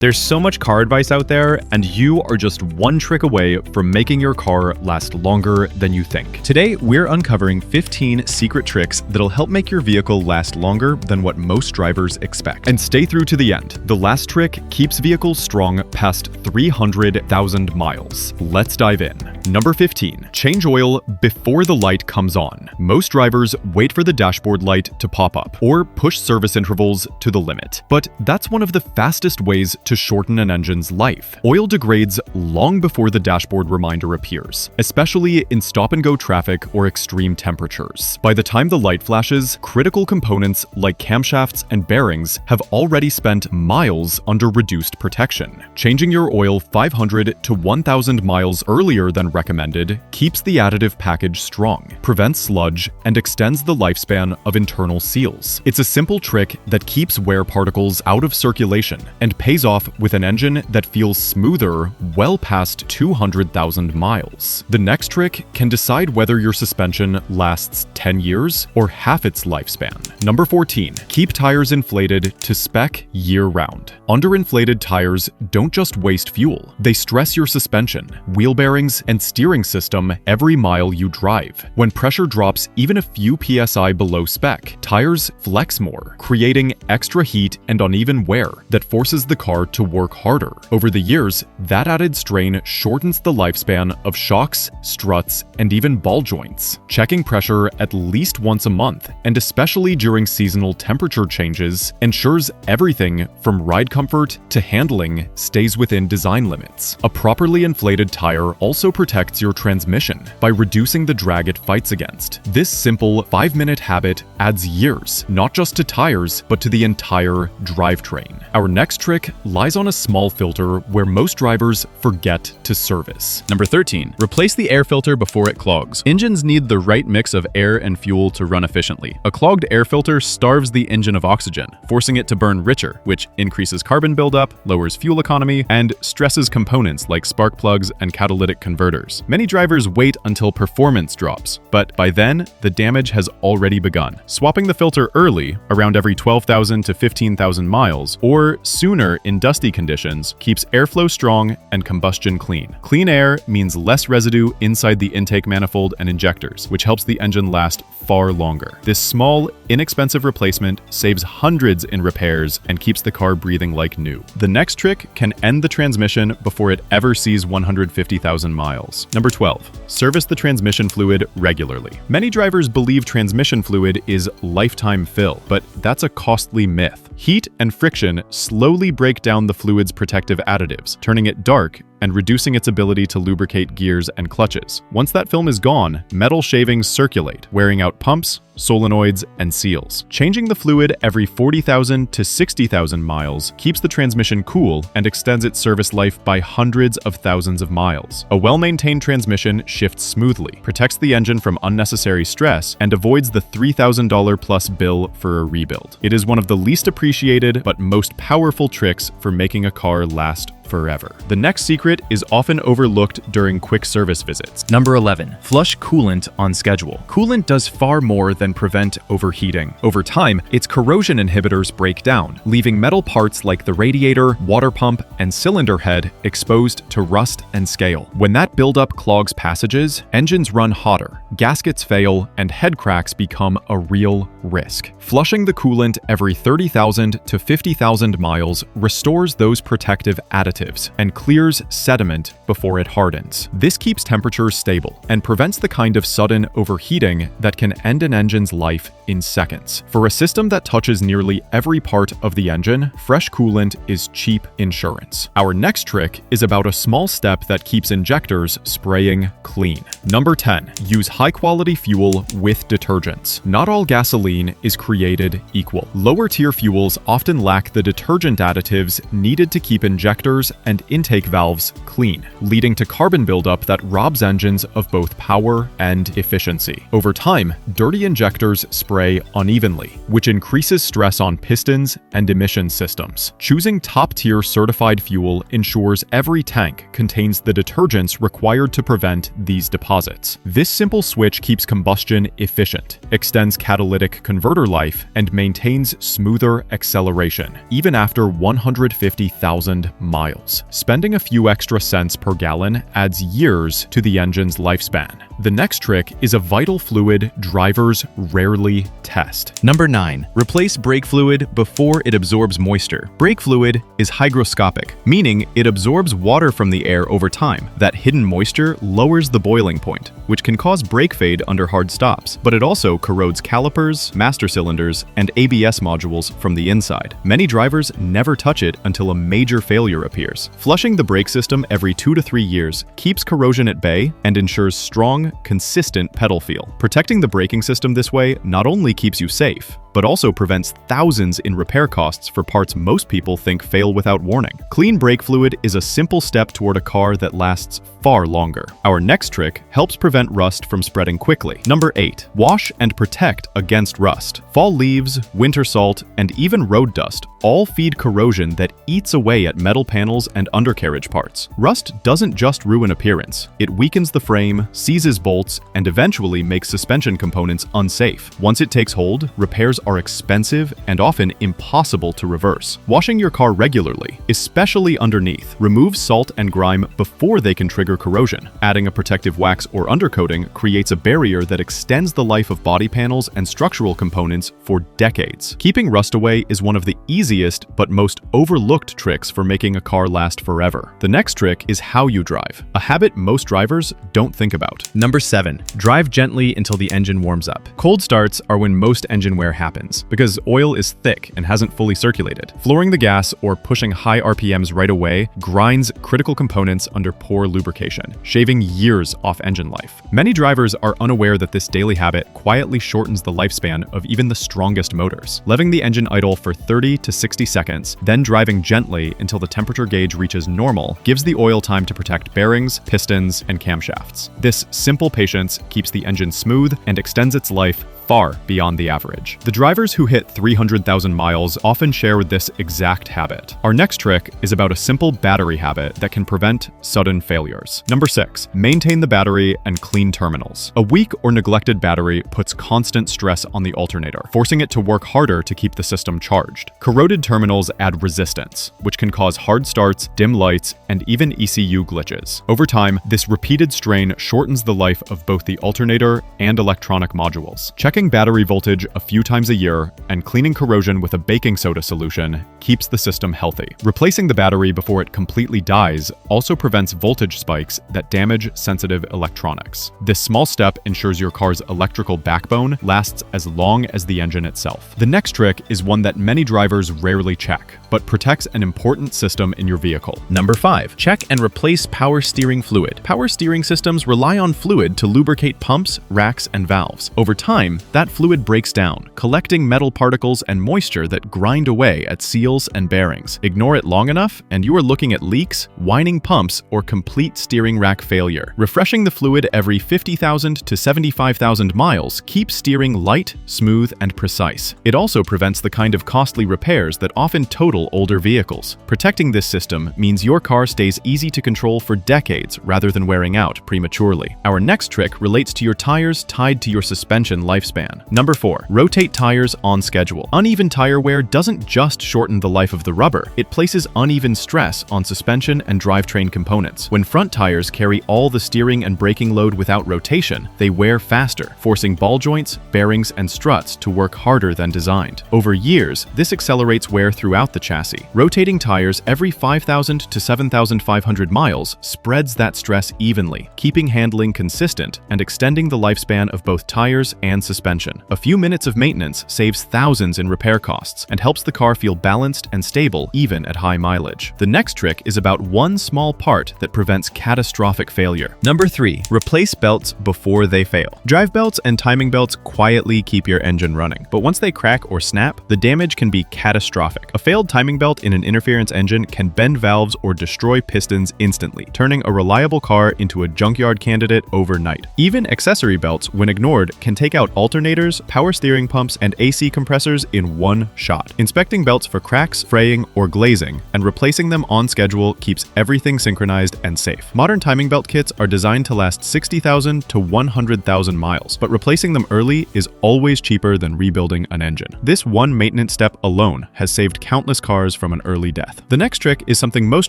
There's so much car advice out there, and you are just one trick away from making your car last longer than you think. Today, we're uncovering 15 secret tricks that'll help make your vehicle last longer than what most drivers expect. And stay through to the end. The last trick keeps vehicles strong past 300,000 miles. Let's dive in. Number 15. Change oil before the light comes on. Most drivers wait for the dashboard light to pop up or push service intervals to the limit. But that's one of the fastest ways to shorten an engine's life. Oil degrades long before the dashboard reminder appears, especially in stop-and-go traffic or extreme temperatures. By the time the light flashes, critical components like camshafts and bearings have already spent miles under reduced protection. Changing your oil 500 to 1,000 miles earlier than recommended keeps the additive package strong, prevents sludge, and extends the lifespan of internal seals. It's a simple trick that keeps wear particles out of circulation and pays off with an engine that feels smoother well past 200,000 miles. The next trick can decide whether your suspension lasts 10 years or half its lifespan. Number 14. Keep tires inflated to spec year-round. Underinflated tires don't just waste fuel, they stress your suspension, wheel bearings, and steering system every mile you drive. When pressure drops even a few psi below spec, tires flex more, creating extra heat and uneven wear that forces the car to work harder. Over the years, that added strain shortens the lifespan of shocks, struts, and even ball joints. Checking pressure at least once a month, and especially during seasonal temperature changes, ensures everything from ride comfort to handling stays within design limits. A properly inflated tire also protects your transmission by reducing the drag it fights against. This simple 5-minute habit adds years, not just to tires, but to the entire drivetrain. Our next trick lies on a small filter where most drivers forget to service. Number 13. Replace the air filter before it clogs. Engines need the right mix of air and fuel to run efficiently. A clogged air filter starves the engine of oxygen, forcing it to burn richer, which increases carbon buildup, lowers fuel economy, and stresses components like spark plugs and catalytic converters. Many drivers wait until performance drops, but by then, the damage has already begun. Swapping the filter early, around every 12,000 to 15,000 miles, or sooner in dusty conditions, keeps airflow strong and combustion clean. Clean air means less residue inside the intake manifold and injectors, which helps the engine last far longer. This small, inexpensive replacement saves hundreds in repairs and keeps the car breathing like new. The next trick can end the transmission before it ever sees 150,000 miles. Number 12. Service the transmission fluid regularly. Many drivers believe transmission fluid is lifetime fill, but that's a costly myth. Heat and friction slowly break down the fluid's protective additives, turning it dark and reducing its ability to lubricate gears and clutches. Once that film is gone, metal shavings circulate, wearing out pumps, solenoids, and seals. Changing the fluid every 40,000 to 60,000 miles keeps the transmission cool and extends its service life by hundreds of thousands of miles. A well-maintained transmission shifts smoothly, protects the engine from unnecessary stress, and avoids the $3,000 plus bill for a rebuild. It is one of the least appreciated but most powerful tricks for making a car last forever. The next secret is often overlooked during quick service visits. Number 11. Flush coolant on schedule. Coolant does far more than prevent overheating. Over time, its corrosion inhibitors break down, leaving metal parts like the radiator, water pump, and cylinder head exposed to rust and scale. When that buildup clogs passages, engines run hotter, gaskets fail, and head cracks become a real risk. Flushing the coolant every 30,000 to 50,000 miles restores those protective additives and clears sediment before it hardens. This keeps temperatures stable and prevents the kind of sudden overheating that can end an engine's life in seconds. For a system that touches nearly every part of the engine, fresh coolant is cheap insurance. Our next trick is about a small step that keeps injectors spraying clean. Number 10. Use high-quality fuel with detergents. Not all gasoline is created equal. Lower-tier fuels often lack the detergent additives needed to keep injectors injectors and intake valves clean, leading to carbon buildup that robs engines of both power and efficiency. Over time, dirty injectors spray unevenly, which increases stress on pistons and emission systems. Choosing top-tier certified fuel ensures every tank contains the detergents required to prevent these deposits. This simple switch keeps combustion efficient, extends catalytic converter life, and maintains smoother acceleration, even after 150,000 miles. Spending a few extra cents per gallon adds years to the engine's lifespan. The next trick is a vital fluid drivers rarely test. Number 9. Replace brake fluid before it absorbs moisture. Brake fluid is hygroscopic, meaning it absorbs water from the air over time. That hidden moisture lowers the boiling point, which can cause brake fade under hard stops, but it also corrodes calipers, master cylinders, and ABS modules from the inside. Many drivers never touch it until a major failure appears. Flushing the brake system every 2 to 3 years keeps corrosion at bay and ensures strong, consistent pedal feel. Protecting the braking system this way not only keeps you safe, but also prevents thousands in repair costs for parts most people think fail without warning. Clean brake fluid is a simple step toward a car that lasts far longer. Our next trick helps prevent rust from spreading quickly. Number 8. Wash and protect against rust. Fall leaves, winter salt, and even road dust all feed corrosion that eats away at metal panels and undercarriage parts. Rust doesn't just ruin appearance. It weakens the frame, seizes bolts, and eventually makes suspension components unsafe. Once it takes hold, repairs are expensive and often impossible to reverse. Washing your car regularly, especially underneath, removes salt and grime before they can trigger corrosion. Adding a protective wax or undercoating creates a barrier that extends the life of body panels and structural components for decades. Keeping rust away is one of the easiest but most overlooked tricks for making a car last forever. The next trick is how you drive, a habit most drivers don't think about. Number 7. Drive gently until the engine warms up. Cold starts are when most engine wear happens, because oil is thick and hasn't fully circulated. Flooring the gas or pushing high RPMs right away grinds critical components under poor lubrication, shaving years off engine life. Many drivers are unaware that this daily habit quietly shortens the lifespan of even the strongest motors. Leaving the engine idle for 30 to 60 seconds, then driving gently until the temperature gauge reaches normal gives the oil time to protect bearings, pistons, and camshafts. This simple patience keeps the engine smooth and extends its life far beyond the average. The drivers who hit 300,000 miles often share this exact habit. Our next trick is about a simple battery habit that can prevent sudden failures. Number 6. Maintain the battery and clean terminals. A weak or neglected battery puts constant stress on the alternator, forcing it to work harder to keep the system charged. Corroded terminals add resistance, which can cause hard starts, dim lights, and even ECU glitches. Over time, this repeated strain shortens the life of both the alternator and electronic modules. Checking battery voltage a few times a year and cleaning corrosion with a baking soda solution keeps the system healthy. Replacing the battery before it completely dies also prevents voltage spikes that damage sensitive electronics. This small step ensures your car's electrical backbone lasts as long as the engine itself. The next trick is one that many drivers rarely check, but protects an important system in your vehicle. Number 5. Check and replace power steering fluid. Power steering systems rely on fluid to lubricate pumps, racks, and valves. Over time, that fluid breaks down, collecting metal particles and moisture that grind away at seals and bearings. Ignore it long enough, and you are looking at leaks, whining pumps, or complete steering rack failure. Refreshing the fluid every 50,000 to 75,000 miles keeps steering light, smooth, and precise. It also prevents the kind of costly repairs that often total older vehicles. Protecting this system means your car stays easy to control for decades rather than wearing out prematurely. Our next trick relates to your tires tied to your suspension lifespan. Number 4. Rotate tires on schedule. Uneven tire wear doesn't just shorten the life of the rubber, it places uneven stress on suspension and drivetrain components. When front tires carry all the steering and braking load without rotation, they wear faster, forcing ball joints, bearings, and struts to work harder than designed. Over years, this accelerates wear throughout the chassis. Rotating tires every 5,000 to 7,500 miles spreads that stress evenly, keeping handling consistent and extending the lifespan of both tires and suspension. suspension. A few minutes of maintenance saves thousands in repair costs and helps the car feel balanced and stable even at high mileage. The next trick is about one small part that prevents catastrophic failure. Number 3. Replace belts before they fail. Drive belts and timing belts quietly keep your engine running, but once they crack or snap, the damage can be catastrophic. A failed timing belt in an interference engine can bend valves or destroy pistons instantly, turning a reliable car into a junkyard candidate overnight. Even accessory belts, when ignored, can take out alternators, power steering pumps, and AC compressors in one shot. Inspecting belts for cracks, fraying, or glazing, and replacing them on schedule keeps everything synchronized and safe. Modern timing belt kits are designed to last 60,000 to 100,000 miles, but replacing them early is always cheaper than rebuilding an engine. This one maintenance step alone has saved countless cars from an early death. The next trick is something most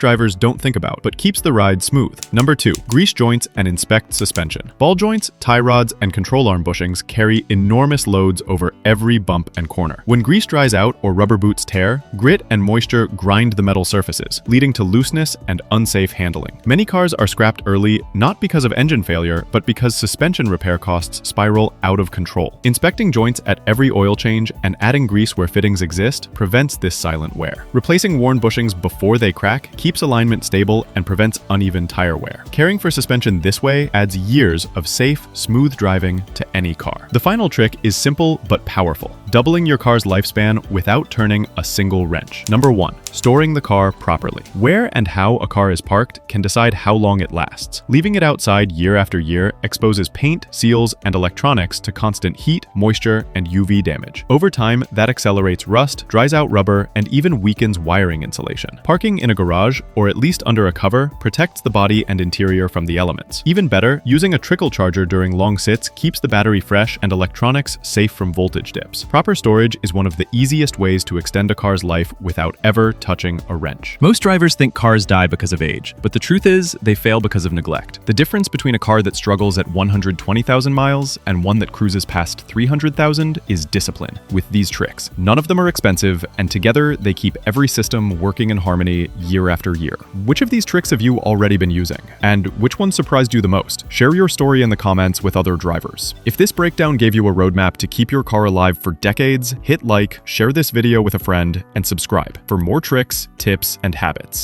drivers don't think about, but keeps the ride smooth. Number 2. Grease joints and inspect suspension. Ball joints, tie rods, and control arm bushings carry enormous loads over every bump and corner. When grease dries out or rubber boots tear, grit and moisture grind the metal surfaces, leading to looseness and unsafe handling. Many cars are scrapped early not because of engine failure, but because suspension repair costs spiral out of control. Inspecting joints at every oil change and adding grease where fittings exist prevents this silent wear. Replacing worn bushings before they crack keeps alignment stable and prevents uneven tire wear. Caring for suspension this way adds years of safe, smooth driving to any car. The final trick is simple but powerful: doubling your car's lifespan without turning a single wrench. Number 1. Storing the car properly. Where and how a car is parked can decide how long it lasts. Leaving it outside year after year exposes paint, seals, and electronics to constant heat, moisture, and UV damage. Over time, that accelerates rust, dries out rubber, and even weakens wiring insulation. Parking in a garage, or at least under a cover, protects the body and interior from the elements. Even better, using a trickle charger during long sits keeps the battery fresh and electronics safe from voltage dips. Proper storage is one of the easiest ways to extend a car's life without ever touching a wrench. Most drivers think cars die because of age, but the truth is they fail because of neglect. The difference between a car that struggles at 120,000 miles and one that cruises past 300,000 is discipline. With these tricks, none of them are expensive, and together they keep every system working in harmony year after year. Which of these tricks have you already been using? And which one surprised you the most? Share your story in the comments with other drivers. If this breakdown gave you a roadmap to keep your car alive for decades, hit like, share this video with a friend, and subscribe for more tricks, tips, and habits.